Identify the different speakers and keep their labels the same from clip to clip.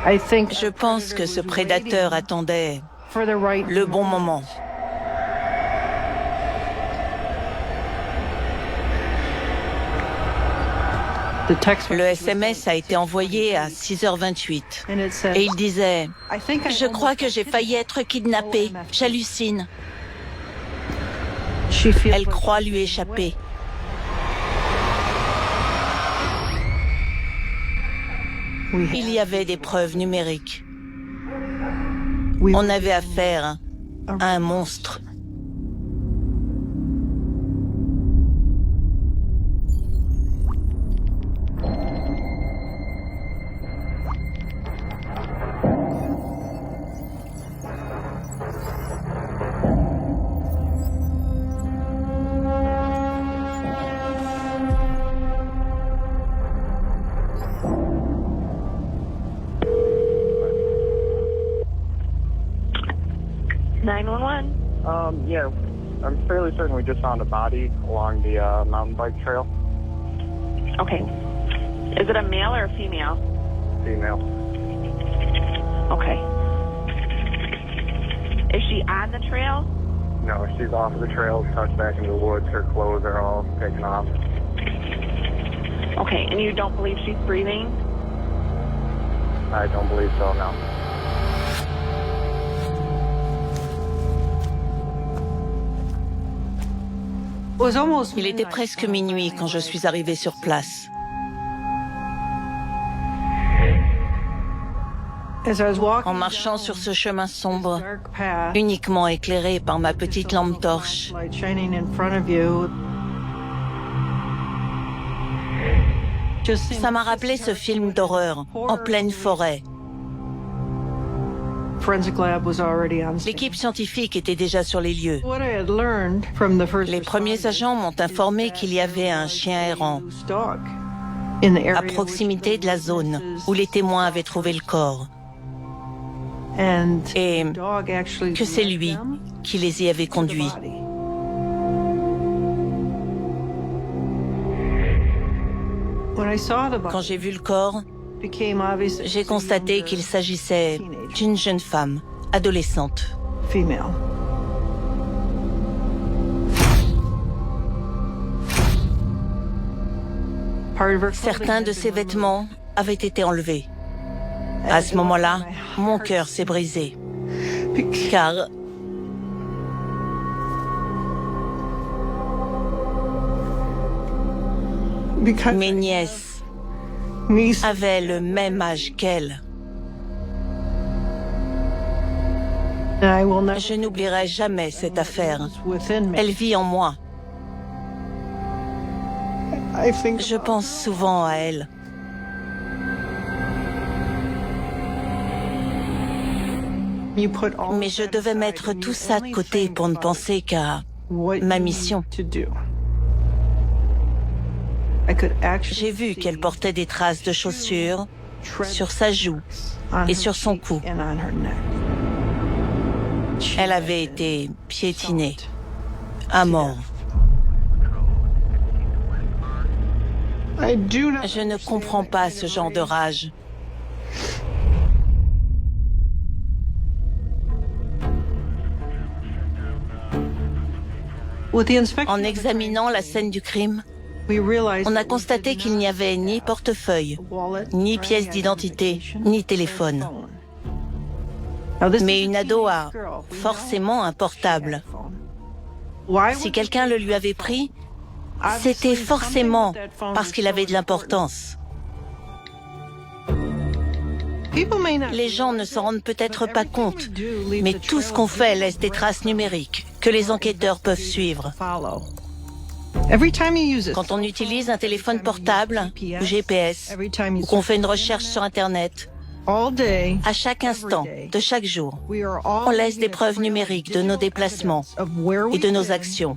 Speaker 1: Je pense que ce prédateur attendait le bon moment. Le SMS a été envoyé à 6h28 et il disait « Je crois que j'ai failli être kidnappée, j'hallucine ». Elle croit lui échapper. Il y avait des preuves numériques. On avait affaire à un monstre.
Speaker 2: Yeah, I'm fairly certain we just found a body along the mountain bike trail.
Speaker 3: Okay. Is it a male or a female?
Speaker 2: Female.
Speaker 3: Okay. Is she on the trail?
Speaker 2: No, she's off of the trail, tucked back into the woods. Her clothes are all taken off.
Speaker 3: Okay, and you don't believe she's breathing?
Speaker 2: I don't believe so, no.
Speaker 1: Il était presque minuit quand je suis arrivée sur place. En marchant sur ce chemin sombre, uniquement éclairé par ma petite lampe torche, ça m'a rappelé ce film d'horreur en pleine forêt. L'équipe scientifique était déjà sur les lieux. Les premiers agents m'ont informé qu'il y avait un chien errant à proximité de la zone où les témoins avaient trouvé le corps et que c'est lui qui les y avait conduits. Quand j'ai vu le corps, j'ai constaté qu'il s'agissait d'une jeune femme, adolescente. Certains de ses vêtements avaient été enlevés. À ce moment-là, mon cœur s'est brisé, car mes nièces avaient le même âge qu'elle. Je n'oublierai jamais cette affaire. Elle vit en moi. Je pense souvent à elle. Mais je devais mettre tout ça de côté pour ne penser qu'à ma mission. J'ai vu qu'elle portait des traces de chaussures sur sa joue et sur son cou. Elle avait été piétinée à mort. Je ne comprends pas ce genre de rage. En examinant la scène du crime, on a constaté qu'il n'y avait ni portefeuille, ni pièce d'identité, ni téléphone. Mais une ado a forcément un portable. Si quelqu'un le lui avait pris, c'était forcément parce qu'il avait de l'importance. Les gens ne s'en rendent peut-être pas compte, mais tout ce qu'on fait laisse des traces numériques que les enquêteurs peuvent suivre. Quand on utilise un téléphone portable ou GPS, ou qu'on fait une recherche sur Internet, à chaque instant de chaque jour, on laisse des preuves numériques de nos déplacements et de nos actions.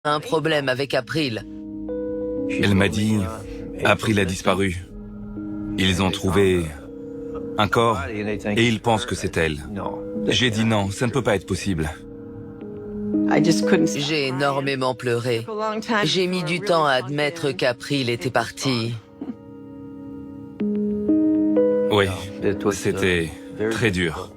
Speaker 4: Un problème avec April.
Speaker 5: Elle m'a dit, April a disparu. Ils ont trouvé un corps et ils pensent que c'est elle. J'ai dit non, ça ne peut pas être possible.
Speaker 4: J'ai énormément pleuré. J'ai mis du temps à admettre qu'April était partie.
Speaker 5: Oui, c'était très dur.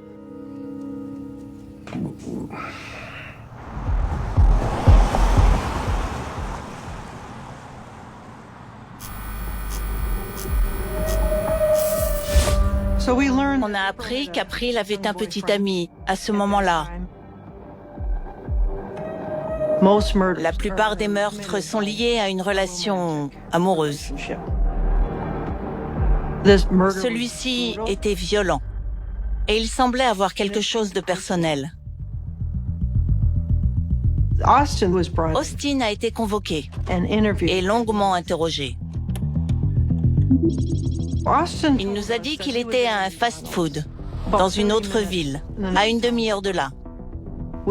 Speaker 1: On a appris qu'April avait un petit ami à ce moment-là. La plupart des meurtres sont liés à une relation amoureuse. Celui-ci était violent et il semblait avoir quelque chose de personnel. Austin a été convoqué et longuement interrogé. Il nous a dit qu'il était à un fast-food dans une autre ville, à une demi-heure de là,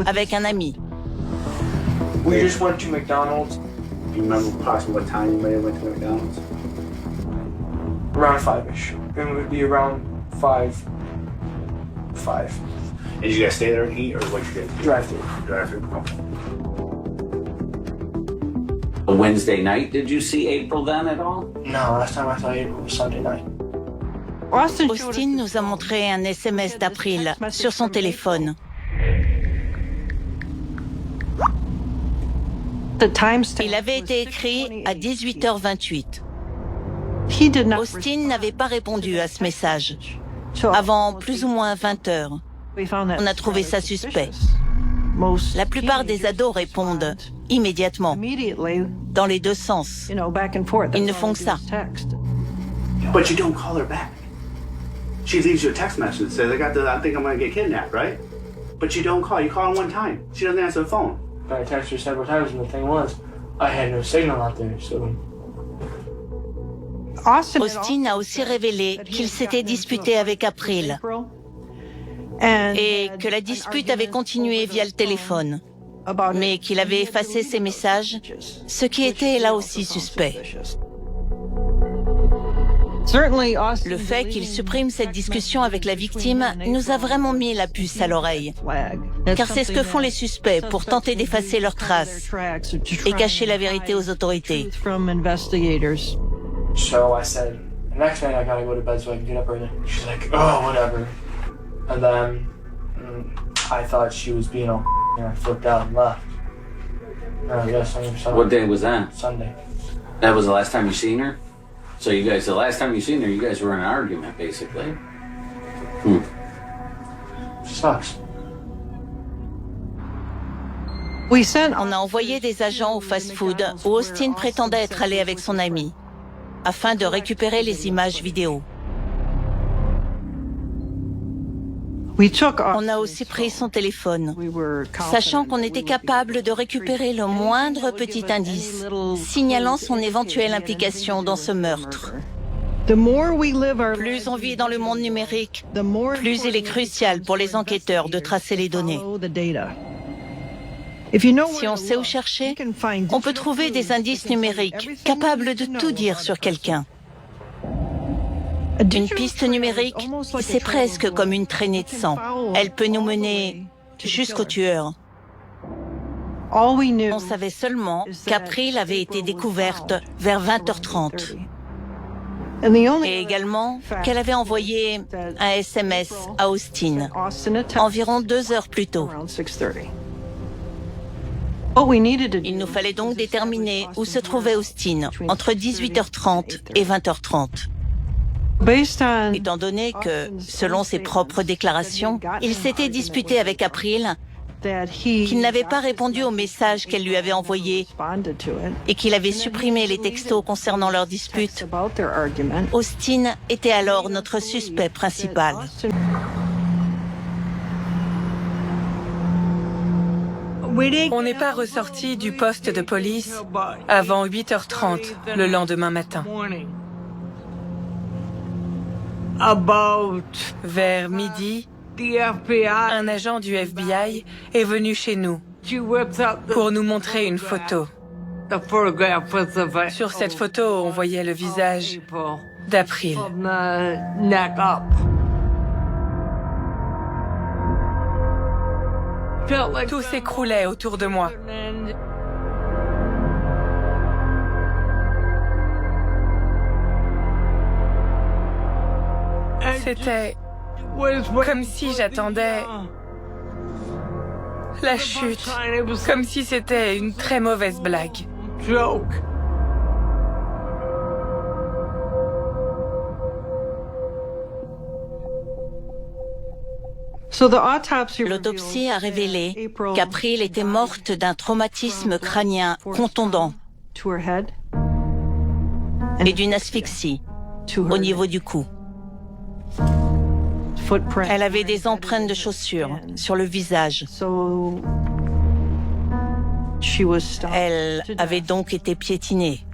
Speaker 1: avec un ami.
Speaker 6: We just went to McDonald's.
Speaker 7: Do you remember approximately what time you may have went to McDonald's?
Speaker 6: Around 5-ish. It would be around 5.
Speaker 7: And did you guys stay there and eat, or what you did?
Speaker 6: Drive-through.
Speaker 7: Drive-through. A Wednesday night, did you see April then at all?
Speaker 6: No, last time I saw April was Sunday night.
Speaker 1: Austin nous a montré un SMS d'April sur son téléphone. Il avait été écrit à 18h28. Austin n'avait pas répondu à ce message. Avant plus ou moins 20h, on a trouvé ça suspect. La plupart des ados répondent immédiatement, dans les deux sens. Ils ne font que ça.
Speaker 7: But you don't call her back. She leaves you a text message that says, I think I'm going to get kidnapped, right? But you don't call. You call her one time. She doesn't answer the phone.
Speaker 6: I texted her several times, and the thing was, I had no signal out there, so...
Speaker 1: Austin a aussi révélé qu'il s'était disputé avec April et que la dispute avait continué via le téléphone, mais qu'il avait effacé ses messages, ce qui était là aussi suspect. Le fait qu'il supprime cette discussion avec la victime nous a vraiment mis la puce à l'oreille, car c'est ce que font les suspects pour tenter d'effacer leurs traces et cacher la vérité aux autorités.
Speaker 6: So I said, the next night I gotta go to bed so I can get up early. She's like, oh, whatever. And then I thought she was being all and I flipped out and left. Yes, I'm sorry.
Speaker 7: What day was that?
Speaker 6: Sunday.
Speaker 7: That was the last time you seen her? So you guys, the last time you seen her, you guys were in an argument, basically.
Speaker 6: Sucks.
Speaker 1: On a envoyé des agents au fast-food où Austin prétendait être allé avec son ami, afin de récupérer les images vidéo. On a aussi pris son téléphone, sachant qu'on était capable de récupérer le moindre petit indice, signalant son éventuelle implication dans ce meurtre. Plus on vit dans le monde numérique, plus il est crucial pour les enquêteurs de tracer les données. Si on sait où chercher, on peut trouver des indices numériques capables de tout dire sur quelqu'un. Une piste numérique, c'est presque comme une traînée de sang. Elle peut nous mener jusqu'au tueur. On savait seulement qu'April avait été découverte vers 20h30. Et également qu'elle avait envoyé un SMS à Austin, environ 2 heures plus tôt. Il nous fallait donc déterminer où se trouvait Austin entre 18h30 et 20h30. Étant donné que, selon ses propres déclarations, il s'était disputé avec April, qu'il n'avait pas répondu au message qu'elle lui avait envoyé et qu'il avait supprimé les textos concernant leur dispute, Austin était alors notre suspect principal.
Speaker 8: On n'est pas ressorti du poste de police avant 8h30 le lendemain matin. Vers midi, un agent du FBI est venu chez nous pour nous montrer une photo. Sur cette photo, on voyait le visage d'April. Tout s'écroulait autour de moi. C'était comme si j'attendais la chute, comme si c'était une très mauvaise blague.
Speaker 1: L'autopsie a révélé qu'April était morte d'un traumatisme crânien contondant et d'une asphyxie au niveau du cou. Elle avait des empreintes de chaussures sur le visage. Elle avait donc été piétinée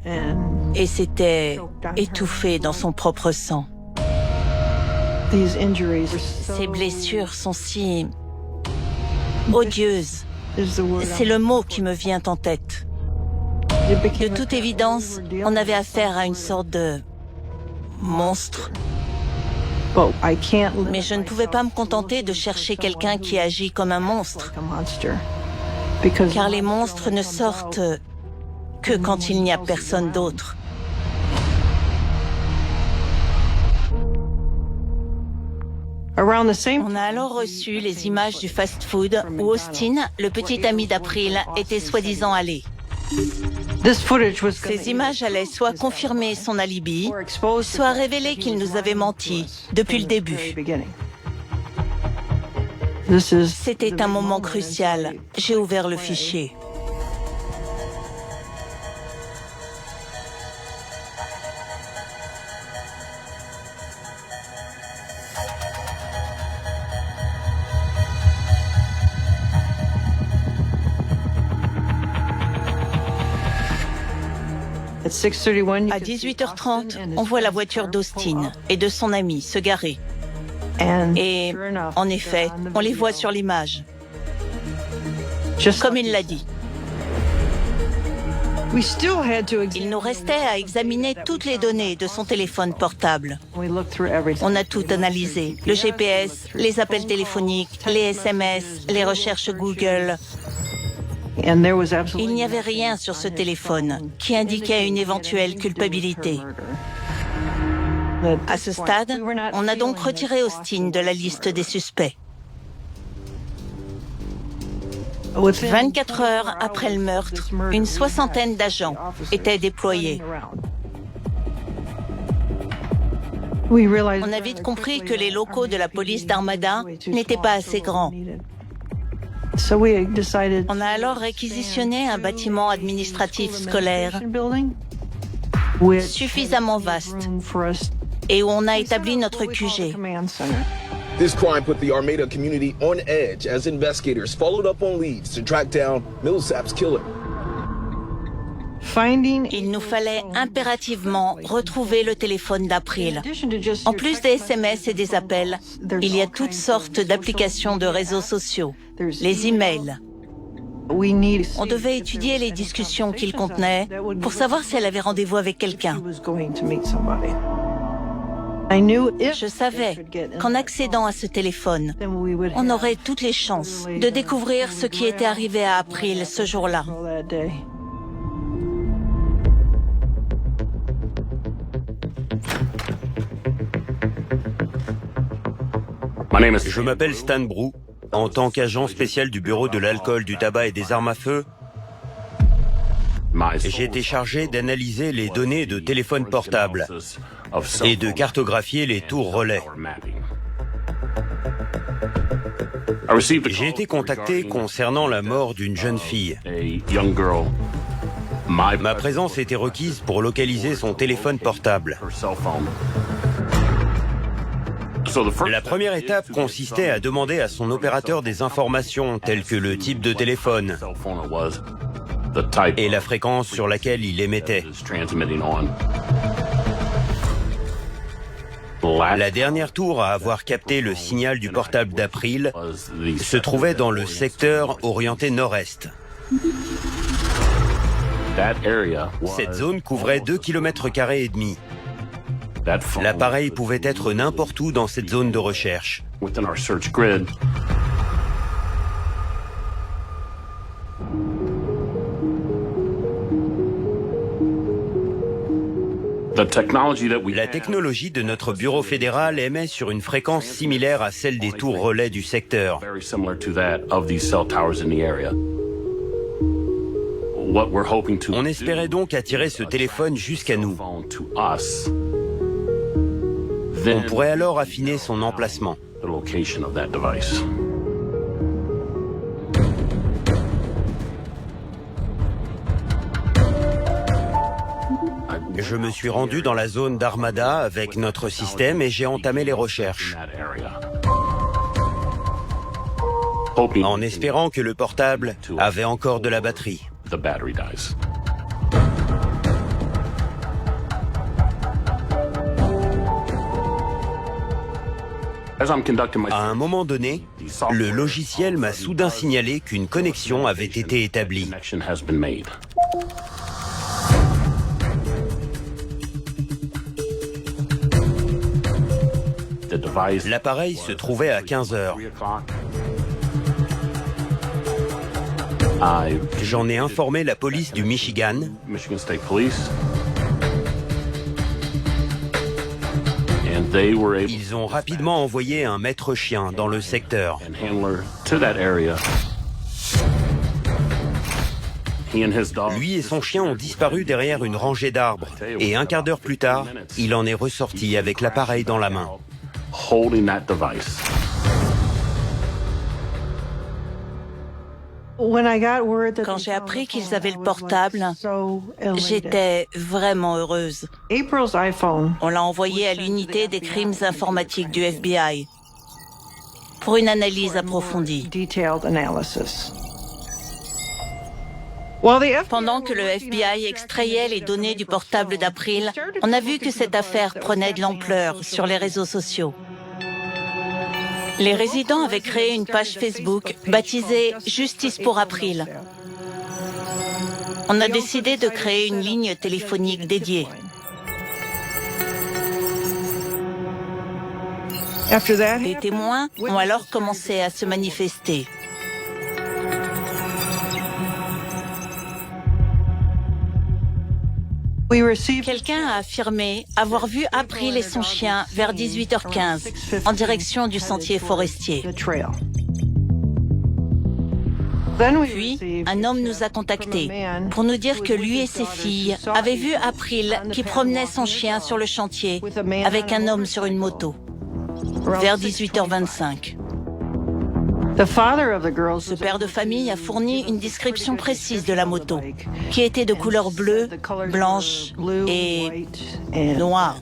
Speaker 1: et s'était étouffée dans son propre sang. Ces blessures sont si odieuses. C'est le mot qui me vient en tête. De toute évidence, on avait affaire à une sorte de monstre. Mais je ne pouvais pas me contenter de chercher quelqu'un qui agit comme un monstre. Car les monstres ne sortent que quand il n'y a personne d'autre. On a alors reçu les images du fast-food où Austin, le petit ami d'April, était soi-disant allé. Ces images allaient soit confirmer son alibi, soit révéler qu'il nous avait menti depuis le début. C'était un moment crucial. J'ai ouvert le fichier. À 18h30, on voit la voiture d'Austin et de son ami se garer. Et, en effet, on les voit sur l'image. Comme il l'a dit. Il nous restait à examiner toutes les données de son téléphone portable. On a tout analysé. Le GPS, les appels téléphoniques, les SMS, les recherches Google. Il n'y avait rien sur ce téléphone qui indiquait une éventuelle culpabilité. À ce stade, on a donc retiré Austin de la liste des suspects. 24 heures après le meurtre, une soixantaine d'agents étaient déployés. On a vite compris que les locaux de la police d'Armada n'étaient pas assez grands. On a alors réquisitionné un bâtiment administratif scolaire suffisamment vaste et où on a établi notre QG.
Speaker 9: This crime put the Armada community on edge as investigators followed up on leads to track down Millsap's killer.
Speaker 1: Il nous fallait impérativement retrouver le téléphone d'April. En plus des SMS et des appels, il y a toutes sortes d'applications de réseaux sociaux, les emails. On devait étudier les discussions qu'il contenait pour savoir si elle avait rendez-vous avec quelqu'un. Je savais qu'en accédant à ce téléphone, on aurait toutes les chances de découvrir ce qui était arrivé à April ce jour-là.
Speaker 10: Je m'appelle Stan Brou. En tant qu'agent spécial du bureau de l'alcool, du tabac et des armes à feu, j'ai été chargé d'analyser les données de téléphones portables et de cartographier les tours relais. J'ai été contacté concernant la mort d'une jeune fille. Ma présence était requise pour localiser son téléphone portable. La première étape consistait à demander à son opérateur des informations telles que le type de téléphone et la fréquence sur laquelle il émettait. La dernière tour à avoir capté le signal du portable d'April se trouvait dans le secteur orienté nord-est. Cette zone couvrait 2,5 km². L'appareil pouvait être n'importe où dans cette zone de recherche. La technologie de notre bureau fédéral émet sur une fréquence similaire à celle des tours relais du secteur. On espérait donc attirer ce téléphone jusqu'à nous. On pourrait alors affiner son emplacement. Je me suis rendu dans la zone d'Armada avec notre système et j'ai entamé les recherches. En espérant que le portable avait encore de la batterie. À un moment donné, le logiciel m'a soudain signalé qu'une connexion avait été établie. L'appareil se trouvait à 15 heures. J'en ai informé la police du Michigan. Ils ont rapidement envoyé un maître chien dans le secteur. Lui et son chien ont disparu derrière une rangée d'arbres. Et un quart d'heure plus tard, il en est ressorti avec l'appareil dans la main.
Speaker 1: Quand j'ai appris qu'ils avaient le portable, j'étais vraiment heureuse. On l'a envoyé à l'unité des crimes informatiques du FBI pour une analyse approfondie. Pendant que le FBI extrayait les données du portable d'April, on a vu que cette affaire prenait de l'ampleur sur les réseaux sociaux. Les résidents avaient créé une page Facebook baptisée « Justice pour April ». On a décidé de créer une ligne téléphonique dédiée. Les témoins ont alors commencé à se manifester. Quelqu'un a affirmé avoir vu April et son chien vers 18h15 en direction du sentier forestier. Puis, un homme nous a contactés pour nous dire que lui et ses filles avaient vu April qui promenait son chien sur le chantier avec un homme sur une moto vers 18h25. Ce père de famille a fourni une description précise de la moto, qui était de couleur bleue, blanche et noire.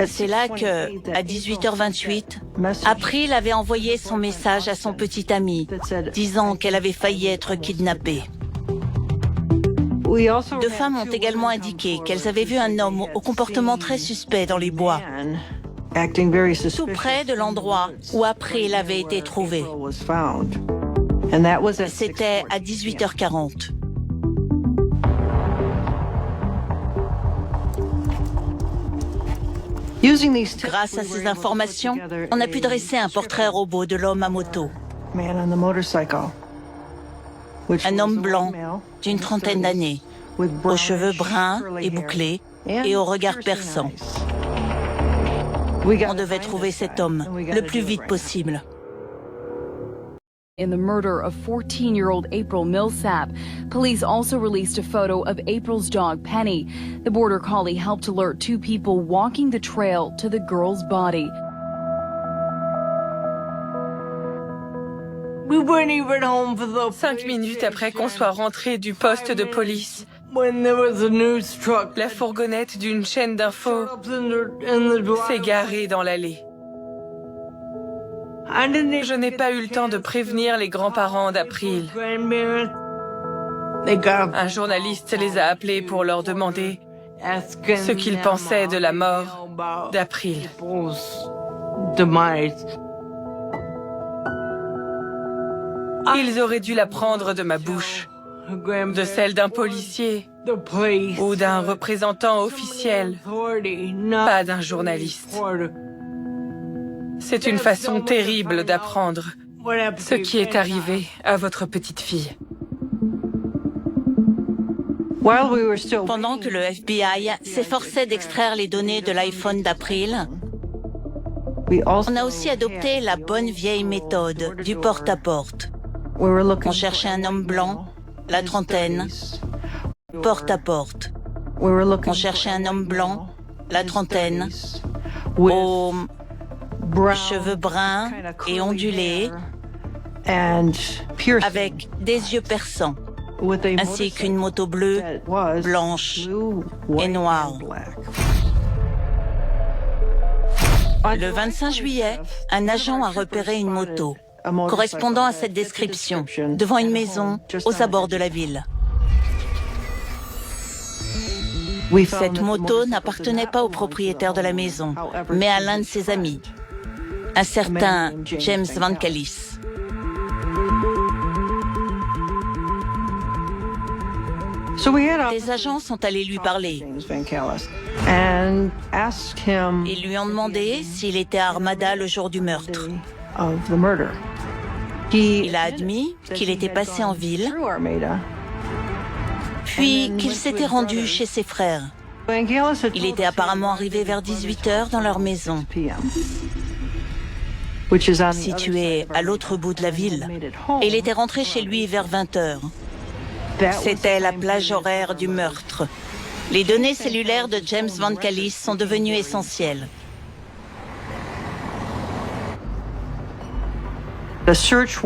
Speaker 1: C'est là que, à 18h28, April avait envoyé son message à son petit ami, disant qu'elle avait failli être kidnappée. 2 femmes ont également indiqué qu'elles avaient vu un homme au comportement très suspect dans les bois, tout près de l'endroit où April avait été trouvée. C'était à 18h40. Grâce à ces informations, on a pu dresser un portrait robot de l'homme à moto. Un homme blanc d'une trentaine d'années, aux cheveux bruns et bouclés et au regard perçant. On devait trouver cet homme le plus vite possible.
Speaker 11: In the murder of 14-year-old April Millsap, police also released a photo of April's dog, Penny. The border collie helped alert 2 people walking the trail to the girl's body.
Speaker 8: We weren't even home for the 5 minutes après qu'on soit rentré du poste de police. La fourgonnette d'une chaîne d'infos s'est garée dans l'allée. Je n'ai pas eu le temps de prévenir les grands-parents d'April. Un journaliste les a appelés pour leur demander ce qu'ils pensaient de la mort d'April. Ils auraient dû l'apprendre de ma bouche, de celle d'un policier ou d'un représentant officiel, pas d'un journaliste. C'est une façon terrible d'apprendre ce qui est arrivé à votre petite fille.
Speaker 1: Pendant que le FBI s'efforçait d'extraire les données de l'iPhone d'April, on a aussi adopté la bonne vieille méthode du porte-à-porte. On cherchait un homme blanc, la trentaine, porte-à-porte. On cherchait un homme blanc, la trentaine, aux cheveux bruns et ondulés, avec des yeux perçants, ainsi qu'une moto bleue, blanche et noire. Le 25 juillet, un agent a repéré une moto correspondant à cette description devant une maison aux abords de la ville. Cette moto n'appartenait pas au propriétaire de la maison, mais à l'un de ses amis, un certain James Vankalis. Des agents sont allés lui parler. Ils lui ont demandé s'il était à Armada le jour du meurtre. Il a admis qu'il était passé en ville, puis qu'il s'était rendu chez ses frères. Il était apparemment arrivé vers 18h dans leur maison, située à l'autre bout de la ville, et il était rentré chez lui vers 20h. C'était la plage horaire du meurtre. Les données cellulaires de James Vankalis sont devenues essentielles.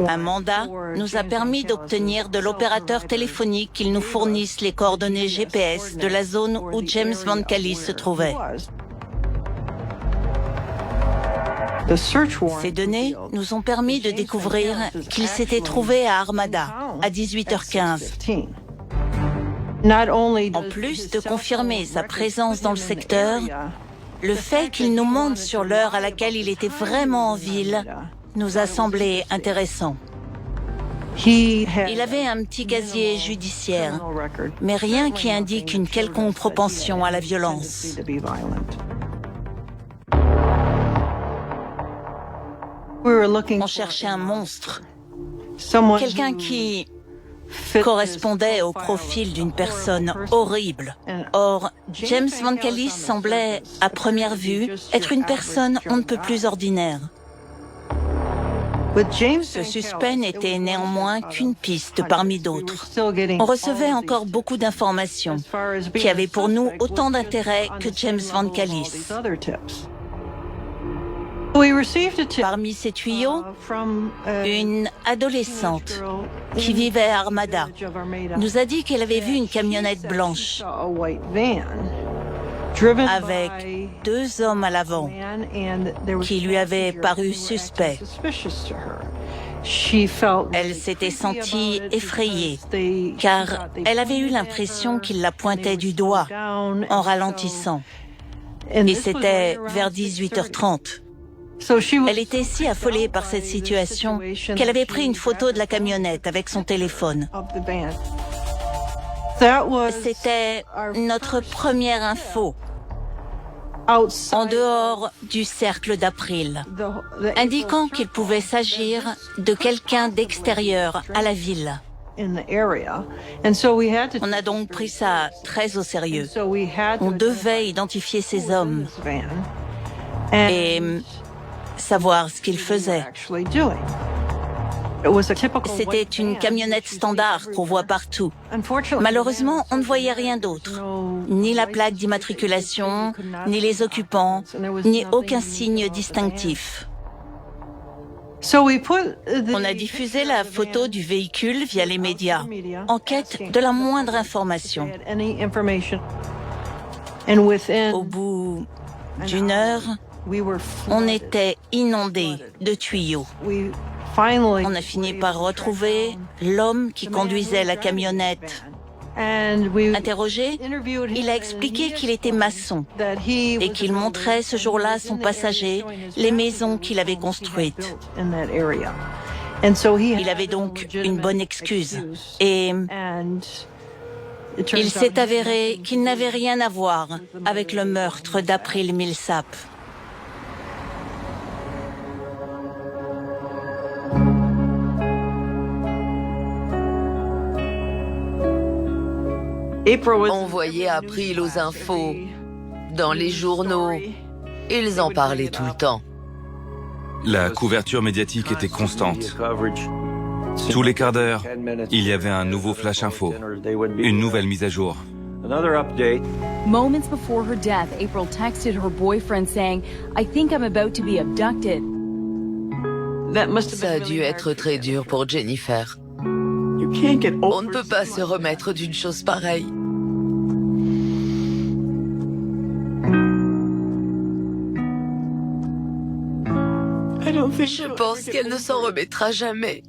Speaker 1: Un mandat nous a permis d'obtenir de l'opérateur téléphonique qu'il nous fournisse les coordonnées GPS de la zone où James Vankalis se trouvait. Ces données nous ont permis de découvrir qu'il s'était trouvé à Armada à 18h15. En plus de confirmer sa présence dans le secteur, le fait qu'il nous montre sur l'heure à laquelle il était vraiment en ville nous a semblé intéressant. Il avait un petit casier judiciaire, mais rien qui indique une quelconque propension à la violence. On cherchait un monstre, quelqu'un qui correspondait au profil d'une personne horrible. Or, James Vankalis semblait, à première vue, être une personne on ne peut plus ordinaire. Ce suspect n'était néanmoins qu'une piste parmi d'autres. On recevait encore beaucoup d'informations qui avaient pour nous autant d'intérêt que James Vankalis. Parmi ces tuyaux, une adolescente qui vivait à Armada nous a dit qu'elle avait vu une camionnette blanche avec 2 hommes à l'avant qui lui avaient paru suspects. Elle s'était sentie effrayée car elle avait eu l'impression qu'il la pointait du doigt en ralentissant. Et c'était vers 18h30. Elle était si affolée par cette situation qu'elle avait pris une photo de la camionnette avec son téléphone. C'était notre première info, en dehors du cercle d'April, indiquant qu'il pouvait s'agir de quelqu'un d'extérieur à la ville. On a donc pris ça très au sérieux. On devait identifier ces hommes et savoir ce qu'ils faisaient. C'était une camionnette standard qu'on voit partout. Malheureusement, on ne voyait rien d'autre. Ni la plaque d'immatriculation, ni les occupants, ni aucun signe distinctif. On a diffusé la photo du véhicule via les médias, en quête de la moindre information. Au bout d'1 heure, on était inondé de tuyaux. On a fini par retrouver l'homme qui conduisait la camionnette Interrogé, il a expliqué qu'il était maçon et qu'il montrait ce jour-là à son passager les maisons qu'il avait construites. Il avait donc une bonne excuse. Et il s'est avéré qu'il n'avait rien à voir avec le meurtre d'April Millsap.
Speaker 4: On voyait April aux infos, dans les journaux. Ils en parlaient tout le temps.
Speaker 5: La couverture médiatique était constante. Tous les quarts d'heure, il y avait un nouveau flash info, une nouvelle mise à jour.
Speaker 11: Moments before her death, April texted her boyfriend saying, "I think I'm about to be abducted."
Speaker 4: Ça a dû être très dur pour Jennifer. On ne peut pas se remettre d'une chose pareille. Je pense qu'elle ne s'en remettra jamais.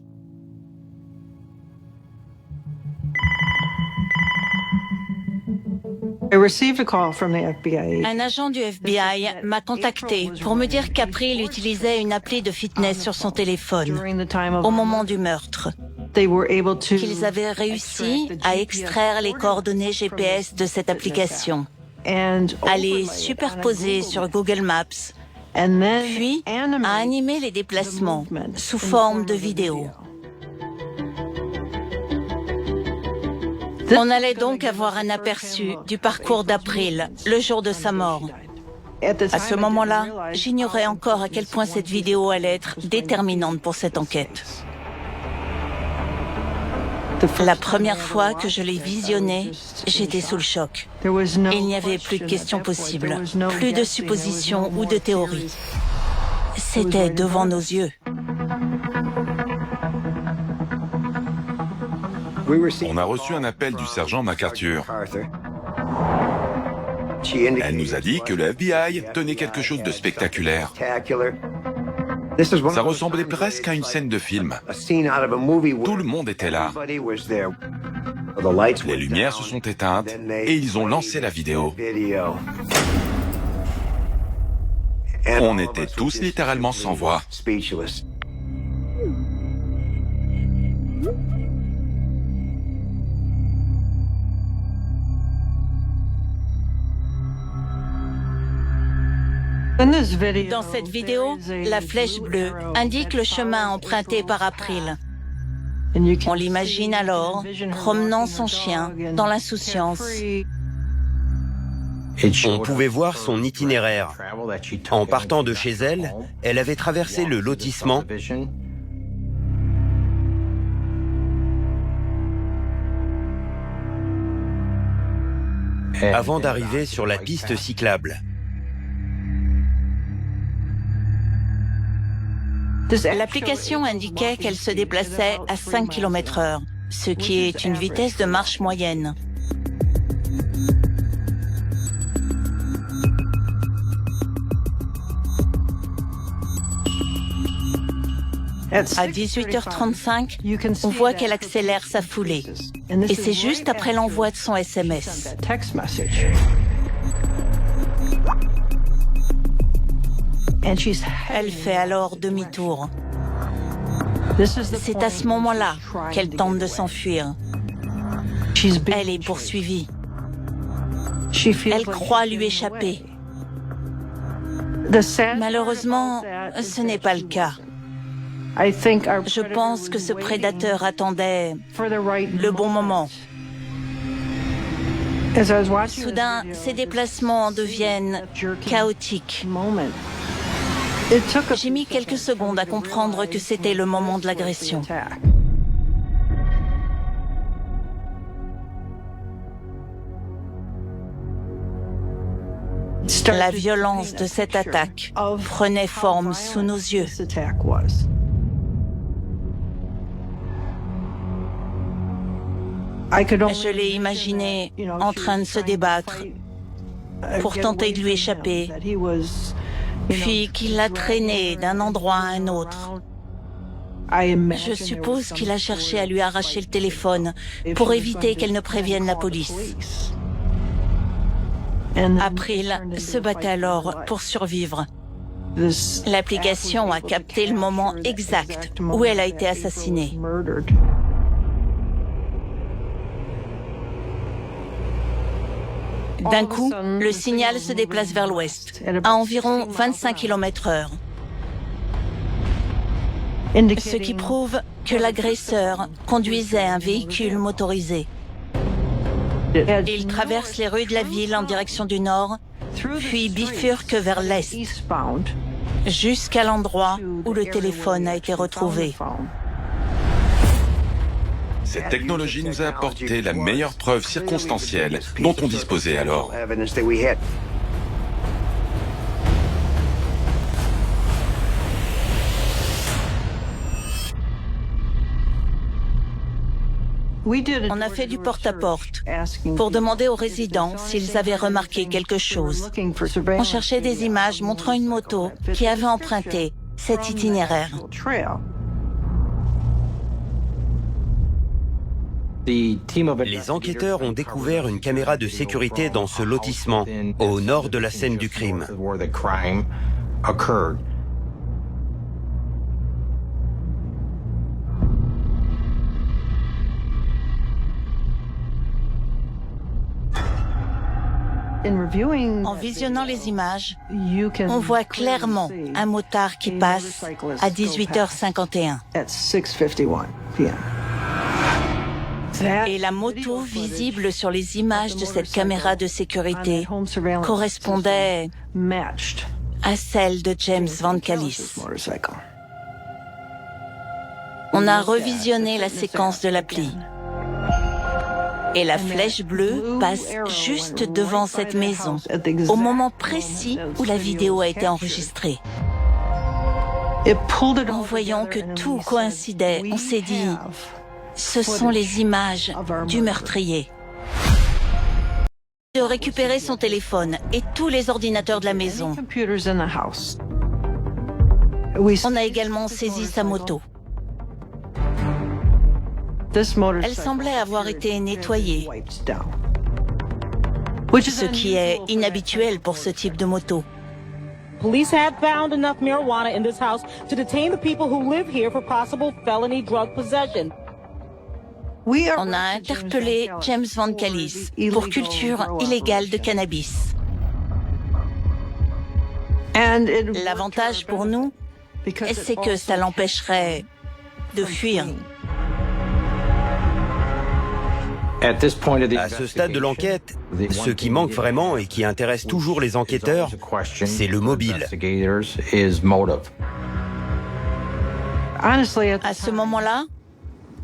Speaker 1: Un agent du FBI m'a contacté pour me dire qu'April utilisait une appli de fitness sur son téléphone au moment du meurtre. Qu'ils avaient réussi à extraire les coordonnées GPS de cette application, à les superposer sur Google Maps, puis à animer les déplacements sous forme de vidéo. On allait donc avoir un aperçu du parcours d'April le jour de sa mort. À ce moment-là, j'ignorais encore à quel point cette vidéo allait être déterminante pour cette enquête. La première fois que je l'ai visionnée, j'étais sous le choc. Il n'y avait plus de questions possibles, plus de suppositions ou de théories. C'était devant nos yeux.
Speaker 12: On a reçu un appel du sergent MacArthur. Elle nous a dit que le FBI tenait quelque chose de spectaculaire. Ça ressemblait presque à une scène de film. Tout le monde était là. Les lumières se sont éteintes et ils ont lancé la vidéo. On était tous littéralement sans voix.
Speaker 1: Dans cette vidéo, la flèche bleue indique le chemin emprunté par April. On l'imagine alors promenant son chien dans l'insouciance.
Speaker 10: On pouvait voir son itinéraire. En partant de chez elle, elle avait traversé le lotissement avant d'arriver sur la piste cyclable.
Speaker 1: L'application indiquait qu'elle se déplaçait à 5 km/h, ce qui est une vitesse de marche moyenne. À 18h35, on voit qu'elle accélère sa foulée. Et c'est juste après l'envoi de son SMS. Elle fait alors demi-tour. C'est à ce moment-là qu'elle tente de s'enfuir. Elle est poursuivie. Elle croit lui échapper. Malheureusement, ce n'est pas le cas. Je pense que ce prédateur attendait le bon moment. Soudain, ses déplacements deviennent chaotiques. J'ai mis quelques secondes à comprendre que c'était le moment de l'agression. La violence de cette attaque prenait forme sous nos yeux. Je l'ai imaginé en train de se débattre pour tenter de lui échapper, puis qu'il l'a traîné d'un endroit à un autre. Je suppose qu'il a cherché à lui arracher le téléphone pour éviter qu'elle ne prévienne la police. April se battait alors pour survivre. L'application a capté le moment exact où elle a été assassinée. D'un coup, le signal se déplace vers l'ouest, à environ 25 km/h. Ce qui prouve que l'agresseur conduisait un véhicule motorisé. Il traverse les rues de la ville en direction du nord, puis bifurque vers l'est, jusqu'à l'endroit où le téléphone a été retrouvé.
Speaker 12: Cette technologie nous a apporté la meilleure preuve circonstancielle dont on disposait alors.
Speaker 1: On a fait du porte-à-porte pour demander aux résidents s'ils avaient remarqué quelque chose. On cherchait des images montrant une moto qui avait emprunté cet itinéraire.
Speaker 10: Les enquêteurs ont découvert une caméra de sécurité dans ce lotissement, au nord de la scène du crime.
Speaker 1: En visionnant les images, on voit clairement un motard qui passe à 18h51. Et la moto visible sur les images de cette caméra de sécurité correspondait à celle de James Van Callis. On a revisionné la séquence de l'appli. Et la flèche bleue passe juste devant cette maison, au moment précis où la vidéo a été enregistrée. En voyant que tout coïncidait, on s'est dit, ce sont les images du meurtrier. De récupérer son téléphone et tous les ordinateurs de la maison. On a également saisi sa moto. Elle semblait avoir été nettoyée, ce qui est inhabituel pour ce type de moto.
Speaker 13: Police have found enough marijuana in this house to detain the people who live here for possible felony drug possession.
Speaker 1: On a interpellé James Van Callis pour culture illégale de cannabis. L'avantage pour nous, c'est que ça l'empêcherait de fuir.
Speaker 10: À ce stade de l'enquête, ce qui manque vraiment et qui intéresse toujours les enquêteurs, c'est le mobile.
Speaker 1: À ce moment-là,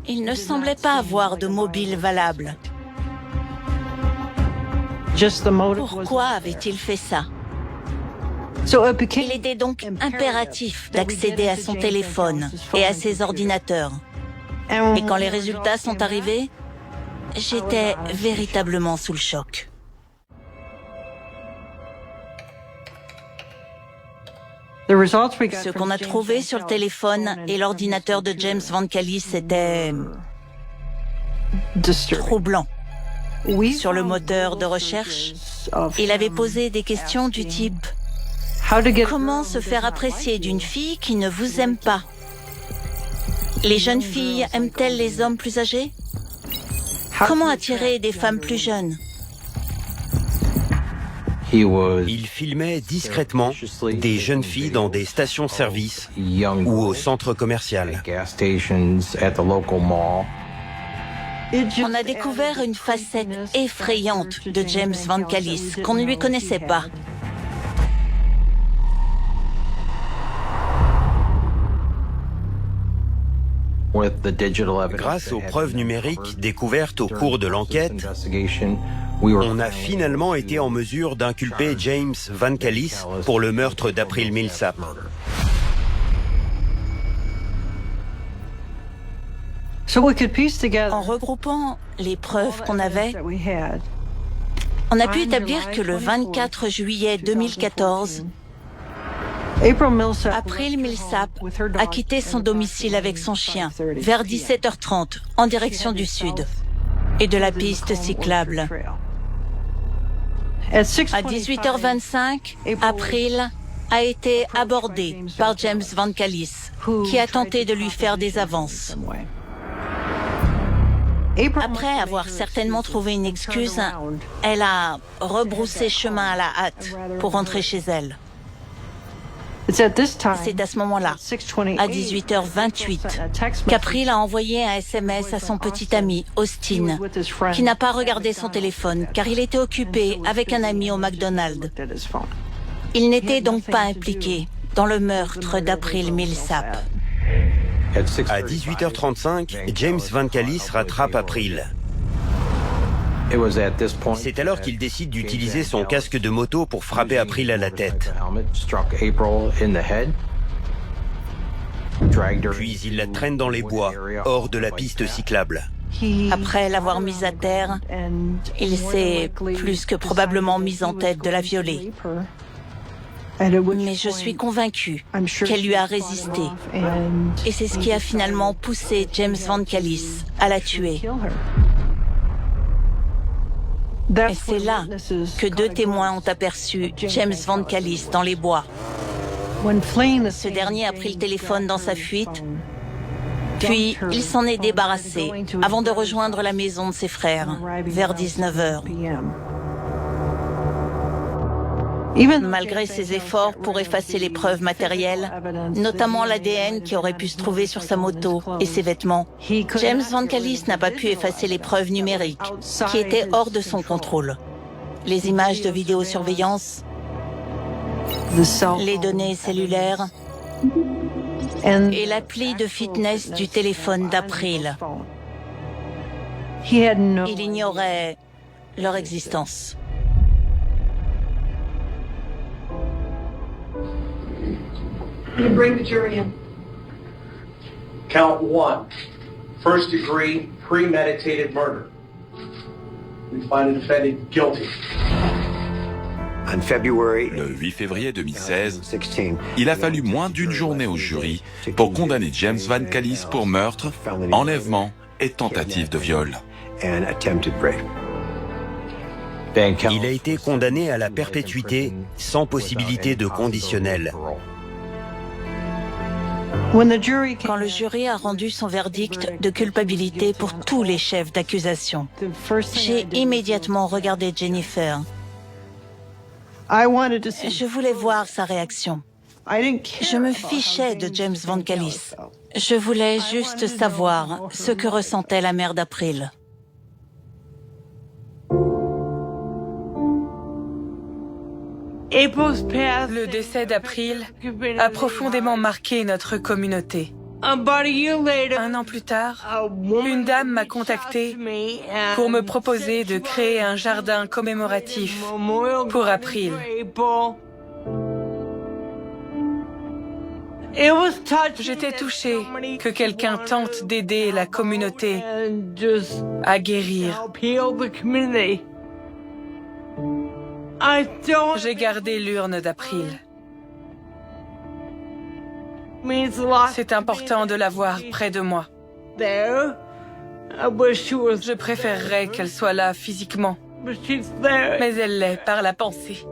Speaker 1: il ne semblait pas avoir de mobile valable. Pourquoi avait-il fait ça? Il était donc impératif d'accéder à son téléphone et à ses ordinateurs. Et quand les résultats sont arrivés, j'étais véritablement sous le choc. Ce qu'on a trouvé sur le téléphone et l'ordinateur de James Van Callis était troublant. Sur le moteur de recherche, il avait posé des questions du type « Comment se faire apprécier d'une fille qui ne vous aime pas? Les jeunes filles aiment-elles les hommes plus âgés? Comment attirer des femmes plus jeunes? »
Speaker 10: Il filmait discrètement des jeunes filles dans des stations-service ou au centre commercial.
Speaker 1: On a découvert une facette effrayante de James Van Callis qu'on ne lui connaissait pas.
Speaker 10: Grâce aux preuves numériques découvertes au cours de l'enquête, on a finalement été en mesure d'inculper James Van Callis pour le meurtre d'April Millsap.
Speaker 1: En regroupant les preuves qu'on avait, on a pu établir que le 24 juillet 2014, April Millsap a quitté son domicile avec son chien vers 17h30 en direction du sud et de la piste cyclable. À 18h25, April a été abordée par James Van Callis, qui a tenté de lui faire des avances. Après avoir certainement trouvé une excuse, elle a rebroussé chemin à la hâte pour rentrer chez elle. C'est à ce moment-là, à 18h28, qu'April a envoyé un SMS à son petit ami, Austin, qui n'a pas regardé son téléphone car il était occupé avec un ami au McDonald's. Il n'était donc pas impliqué dans le meurtre d'April Millsap.
Speaker 10: À 18h35, James Van Callis rattrape April. C'est alors qu'il décide d'utiliser son casque de moto pour frapper April à la tête. Puis il la traîne dans les bois, hors de la piste cyclable.
Speaker 1: Après l'avoir mise à terre, il s'est plus que probablement mis en tête de la violer. Mais je suis convaincue qu'elle lui a résisté. Et c'est ce qui a finalement poussé James Van Callis à la tuer. Et c'est là que 2 témoins ont aperçu James Van Callis dans les bois. Ce dernier a pris le téléphone dans sa fuite, puis il s'en est débarrassé avant de rejoindre la maison de ses frères vers 19h. Malgré ses efforts pour effacer les preuves matérielles, notamment l'ADN qui aurait pu se trouver sur sa moto et ses vêtements, James Van Callis n'a pas pu effacer les preuves numériques qui étaient hors de son contrôle. Les images de vidéosurveillance, les données cellulaires et l'appli de fitness du téléphone d'April. Il ignorait leur existence.
Speaker 14: You bring the jury in. Count 1, first degree premeditated murder. We find the defendant guilty.
Speaker 12: Le 8 février 2016, il a fallu moins d'une journée au jury pour condamner James Van Callis pour meurtre, enlèvement et tentative de viol.
Speaker 10: Il a été condamné à la perpétuité sans possibilité de conditionnel.
Speaker 1: Quand le jury a rendu son verdict de culpabilité pour tous les chefs d'accusation, j'ai immédiatement regardé Jennifer. Je voulais voir sa réaction. Je me fichais de James Van Callis. Je voulais juste savoir ce que ressentait la mère d'April.
Speaker 8: Le décès d'April a profondément marqué notre communauté. Un an plus tard, une dame m'a contacté pour me proposer de créer un jardin commémoratif pour April. J'étais touchée que quelqu'un tente d'aider la communauté à guérir. J'ai gardé l'urne d'April. C'est important de la voir près de moi. Je préférerais qu'elle soit là physiquement, mais elle l'est par la pensée.